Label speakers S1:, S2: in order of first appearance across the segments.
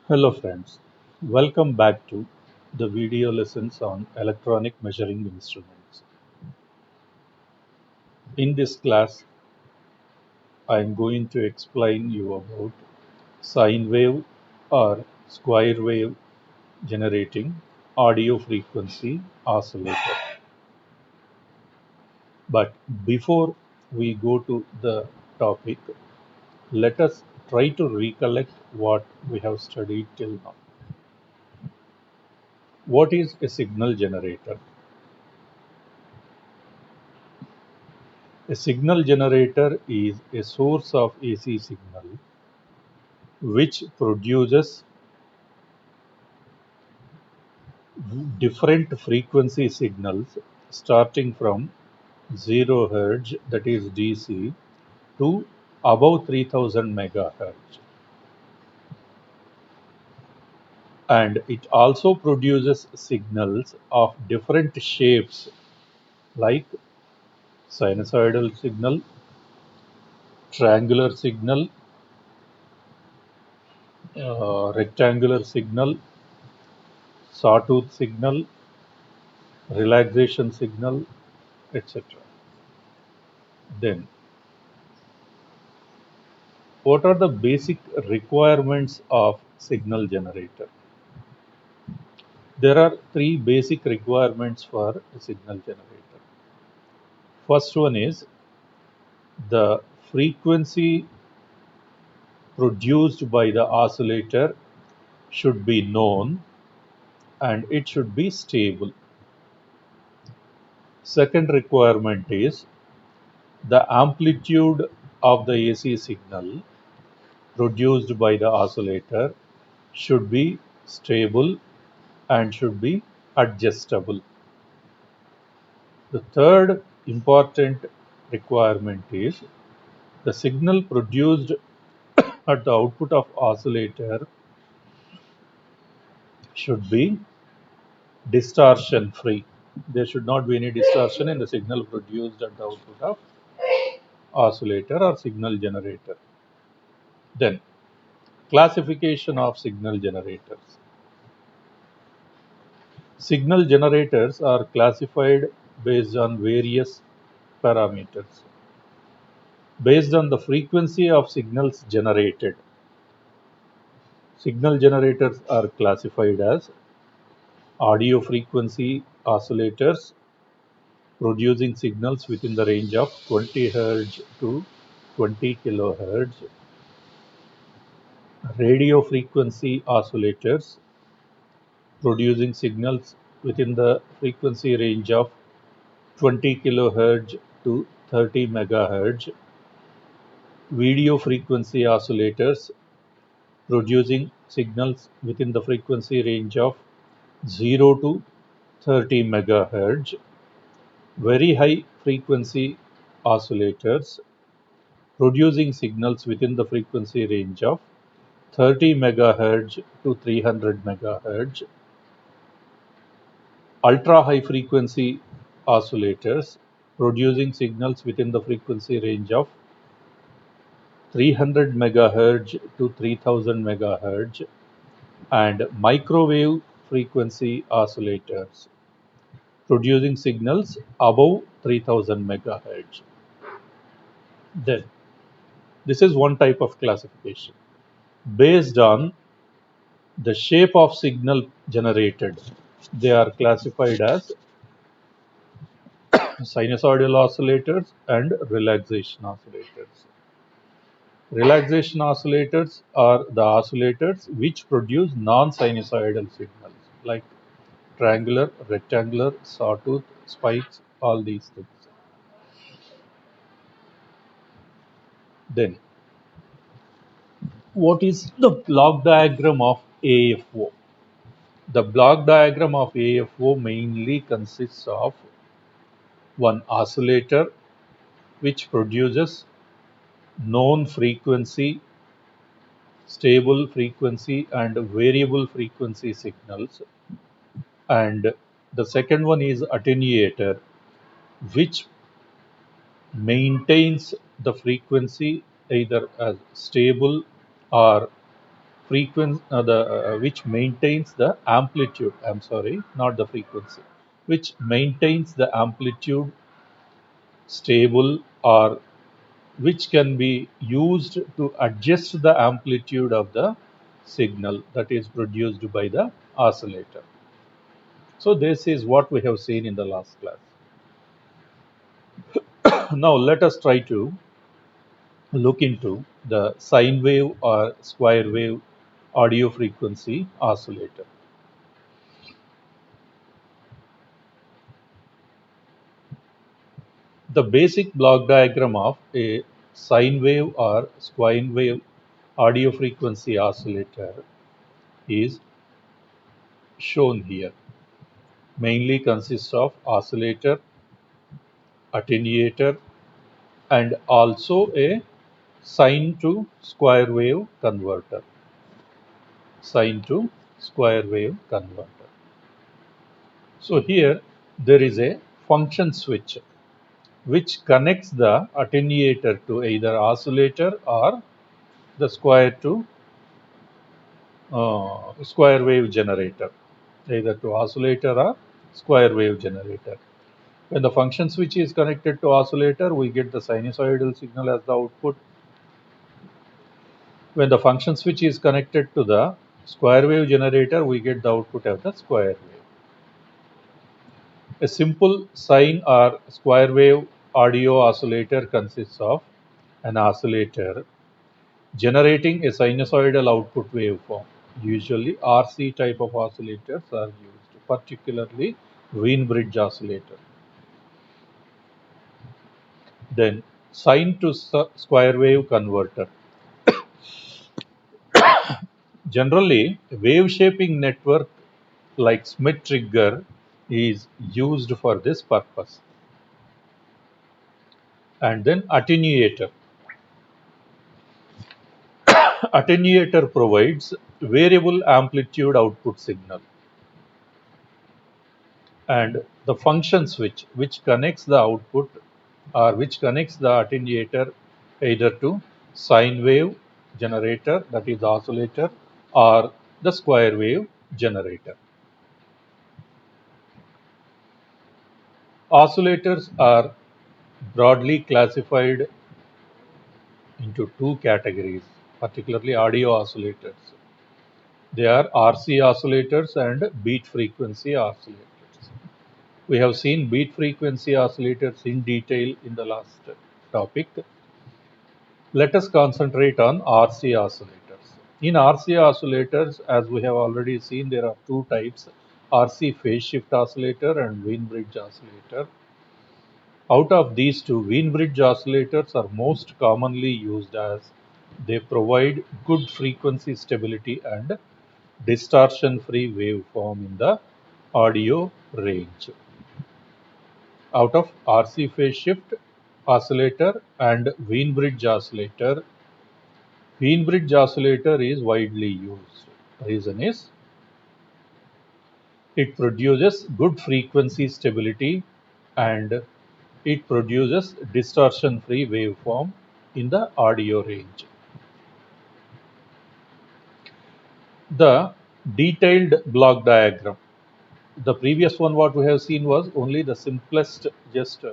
S1: Hello friends, welcome back to the video lessons on electronic measuring instruments. In this class, I am going to explain you about sine wave or square wave generating audio frequency oscillator. But before we go to the topic, let us try to recollect what we have studied till now. What is a signal generator? A signal generator is a source of AC signal which produces different frequency signals starting from 0 Hz, that is DC, to above 3000 megahertz. And it also produces signals of different shapes like sinusoidal signal, triangular signal, rectangular signal, sawtooth signal, relaxation signal, etc. Then, what are the basic requirements of signal generator? There are three basic requirements for a signal generator. First one is the frequency produced by the oscillator should be known and it should be stable. Second requirement is the amplitude of the AC signal produced by the oscillator should be stable and should be adjustable. The third important requirement is the signal produced at the output of oscillator should be distortion free. There should not be any distortion in the signal produced at the output of oscillator or signal generator. Then, classification of signal generators. Signal generators are classified based on various parameters. Based on the frequency of signals generated, signal generators are classified as audio frequency oscillators producing signals within the range of 20 Hz to 20 kHz, radio frequency oscillators producing signals within the frequency range of 20 kHz to 30 MHz, video frequency oscillators producing signals within the frequency range of 0 to 30 MHz, very high frequency oscillators producing signals within the frequency range of 30 MHz to 300 MHz, ultra high frequency oscillators producing signals within the frequency range of 300 MHz to 3000 MHz, and microwave frequency oscillators producing signals above 3000 MHz. Then, this is one type of classification. Based on the shape of signal generated, they are classified as sinusoidal oscillators and relaxation oscillators. Relaxation oscillators are the oscillators which produce non-sinusoidal signals like triangular, rectangular, sawtooth, spikes, all these things. Then, what is the block diagram of AFO? The block diagram of AFO mainly consists of one oscillator which produces known frequency, stable frequency, and variable frequency signals. And the second one is attenuator, which maintains the frequency either as stable or frequency, which maintains the amplitude. I'm sorry, not the frequency, which maintains the amplitude stable, or which can be used to adjust the amplitude of the signal that is produced by the oscillator. So this is what we have seen in the last class. Now let us try to look into the sine wave or square wave audio frequency oscillator. The basic block diagram of a sine wave or square wave audio frequency oscillator is shown here. Mainly consists of oscillator, attenuator, and also a sine to square wave converter. Sine to square wave converter. So here there is a function switch which connects the attenuator to either oscillator or the square wave generator, either to oscillator or square wave generator. When the function switch is connected to oscillator, we get the sinusoidal signal as the output. When the function switch is connected to the square wave generator, we get the output of the square wave. A simple sine or square wave audio oscillator consists of an oscillator generating a sinusoidal output waveform. Usually RC type of oscillators are used, particularly Wien-Bridge oscillator. Then sine to square wave converter. Generally, wave shaping network like Schmidt trigger is used for this purpose. And then attenuator. Attenuator provides variable amplitude output signal. And the function switch, which connects the output or which connects the attenuator either to sine wave generator, that is oscillator, or the square wave generator. Oscillators are broadly classified into two categories, particularly audio oscillators. They are RC oscillators and beat frequency oscillators. We have seen beat frequency oscillators in detail in the last topic. Let us concentrate on RC oscillators. In RC oscillators, as we have already seen, there are two types, RC phase shift oscillator and Wien-Bridge oscillator. Out of these two, Wien-Bridge oscillators are most commonly used as they provide good frequency stability and distortion-free waveform in the audio range. Out of RC phase shift oscillator and Wien-Bridge oscillator, Wien-Bridge oscillator is widely used. Reason is it produces good frequency stability and it produces distortion-free waveform in the audio range. The detailed block diagram. The previous one what we have seen was only the simplest, just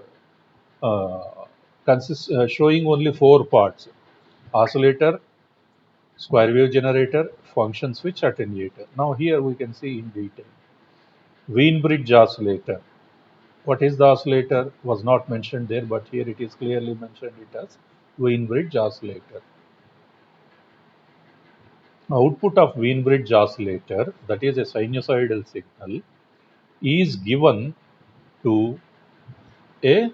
S1: showing only four parts: oscillator, square wave generator, function switch, attenuator. Now here we can see in detail. Wien-Bridge oscillator. What is the oscillator was not mentioned there, but here it is clearly mentioned it as Wien-Bridge oscillator. Output of Wien-Bridge oscillator, that is a sinusoidal signal, is given to a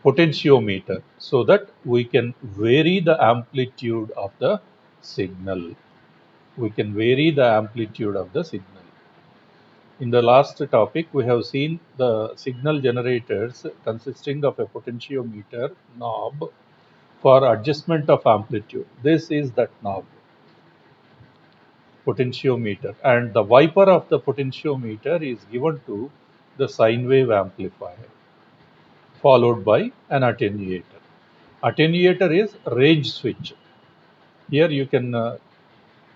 S1: potentiometer so that we can vary the amplitude of the signal. We can vary the amplitude of the signal. In the last topic, we have seen the signal generators consisting of a potentiometer knob for adjustment of amplitude. This is that knob, potentiometer, and the wiper of the potentiometer is given to the sine wave amplifier, followed by an attenuator. Attenuator is range switch. Here you can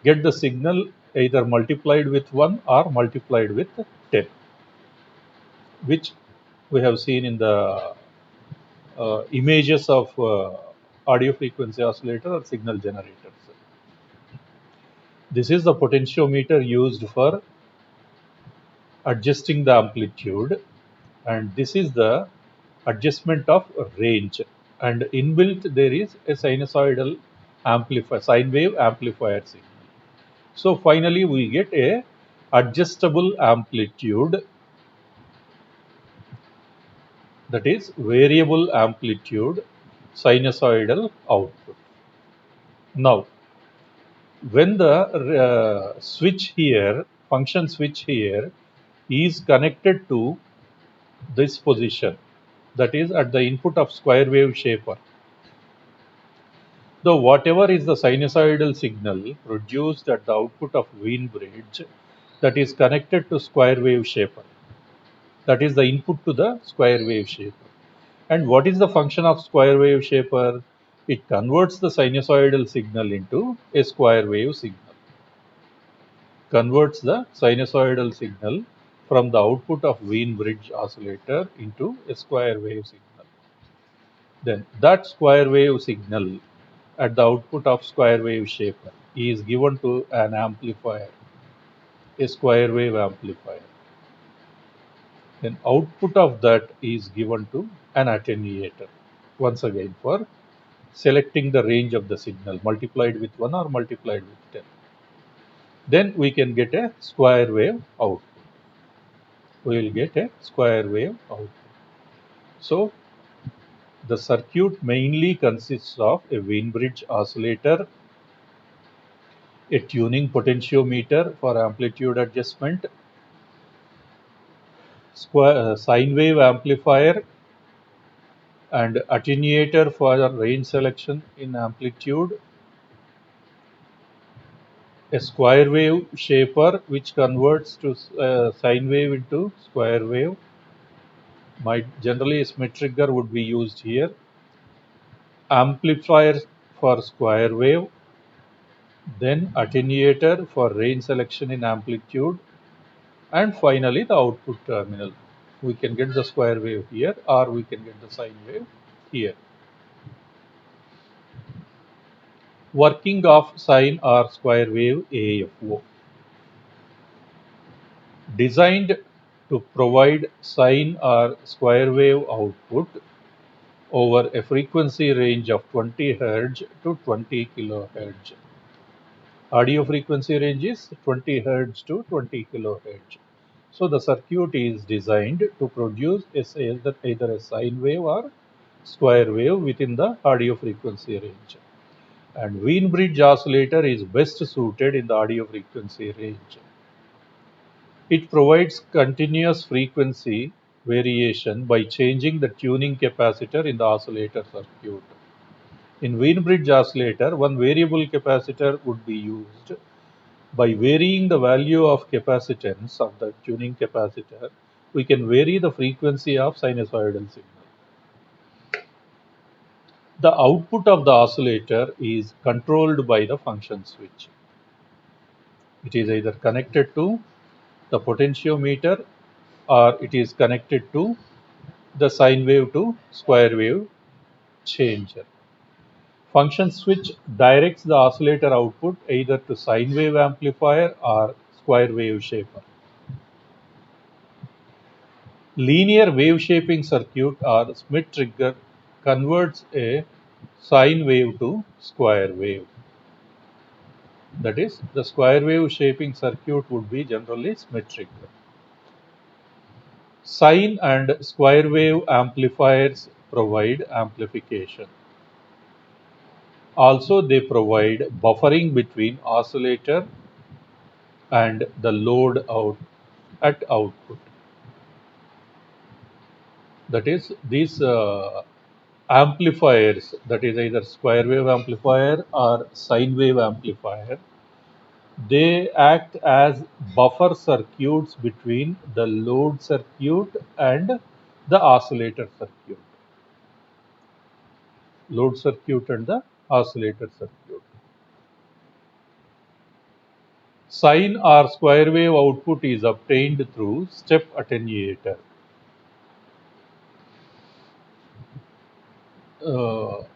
S1: get the signal either multiplied with 1 or multiplied with 10, which we have seen in the images of audio frequency oscillator or signal generators. This is the potentiometer used for adjusting the amplitude, and this is the adjustment of range, and inbuilt there is a sinusoidal amplifier, sine wave amplifier signal. So finally we get a adjustable amplitude, that is variable amplitude sinusoidal output. Now when the switch here, function switch here, is connected to this position, that is at the input of square wave shaper, so whatever is the sinusoidal signal produced at the output of Wien bridge, that is connected to square wave shaper, that is the input to the square wave shaper. And what is the function of square wave shaper? It converts the sinusoidal signal into a square wave signal, converts the sinusoidal signal from the output of Wien bridge oscillator into a square wave signal. Then that square wave signal at the output of square wave shaper is given to an amplifier, a square wave amplifier. Then output of that is given to an attenuator, once again for selecting the range of the signal multiplied with 1 or multiplied with 10. Then we can get a square wave output. We will get a square wave output. So the circuit mainly consists of a Wien bridge oscillator, a tuning potentiometer for amplitude adjustment, sine wave amplifier and attenuator for range selection in amplitude, a square wave shaper which converts to sine wave into square wave. Generally a Schmitt trigger would be used here, amplifier for square wave, then attenuator for range selection in amplitude, and finally the output terminal. We can get the square wave here or we can get the sine wave here. Working of sine or square wave AFO. Designed to provide sine or square wave output over a frequency range of 20 Hz to 20 kHz. Audio frequency range is 20 Hz to 20 kHz. So the circuit is designed to produce either a sine wave or square wave within the audio frequency range. And Wien bridge oscillator is best suited in the audio frequency range. It provides continuous frequency variation by changing the tuning capacitor in the oscillator circuit. In Wien bridge oscillator, one variable capacitor would be used. By varying the value of capacitance of the tuning capacitor, we can vary the frequency of sinusoidal signal. The output of the oscillator is controlled by the function switch. It is either connected to the potentiometer or it is connected to the sine wave to square wave changer. Function switch directs the oscillator output either to sine wave amplifier or square wave shaper. Linear wave shaping circuit or Schmitt trigger converts a sine wave to square wave. That is, the square wave shaping circuit would be generally Schmitt trigger. Sine and square wave amplifiers provide amplification. Also, they provide buffering between oscillator and the load at output. That is, these amplifiers, that is either square wave amplifier or sine wave amplifier, they act as buffer circuits between the load circuit and the oscillator circuit. Load circuit and the oscillator circuit. Sine or square wave output is obtained through step attenuator.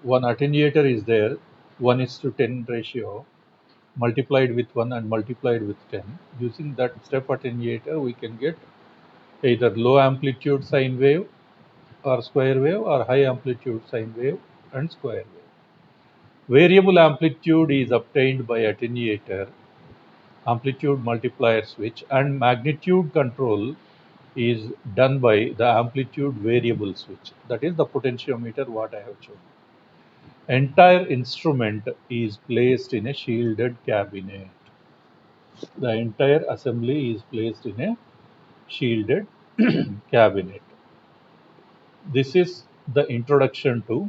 S1: One attenuator is there, 1:10 ratio, multiplied with 1 and multiplied with 10. Using that step attenuator, we can get either low amplitude sine wave or square wave, or high amplitude sine wave and square wave. Variable amplitude is obtained by attenuator, amplitude multiplier switch, and magnitude control is done by the amplitude variable switch. That is the potentiometer what I have shown. Entire instrument is placed in a shielded cabinet. The entire assembly is placed in a shielded cabinet. This is the introduction to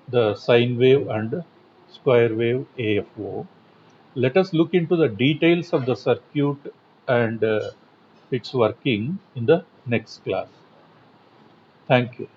S1: the sine wave and square wave AFO. Let us look into the details of the circuit and its working in the next class. Thank you.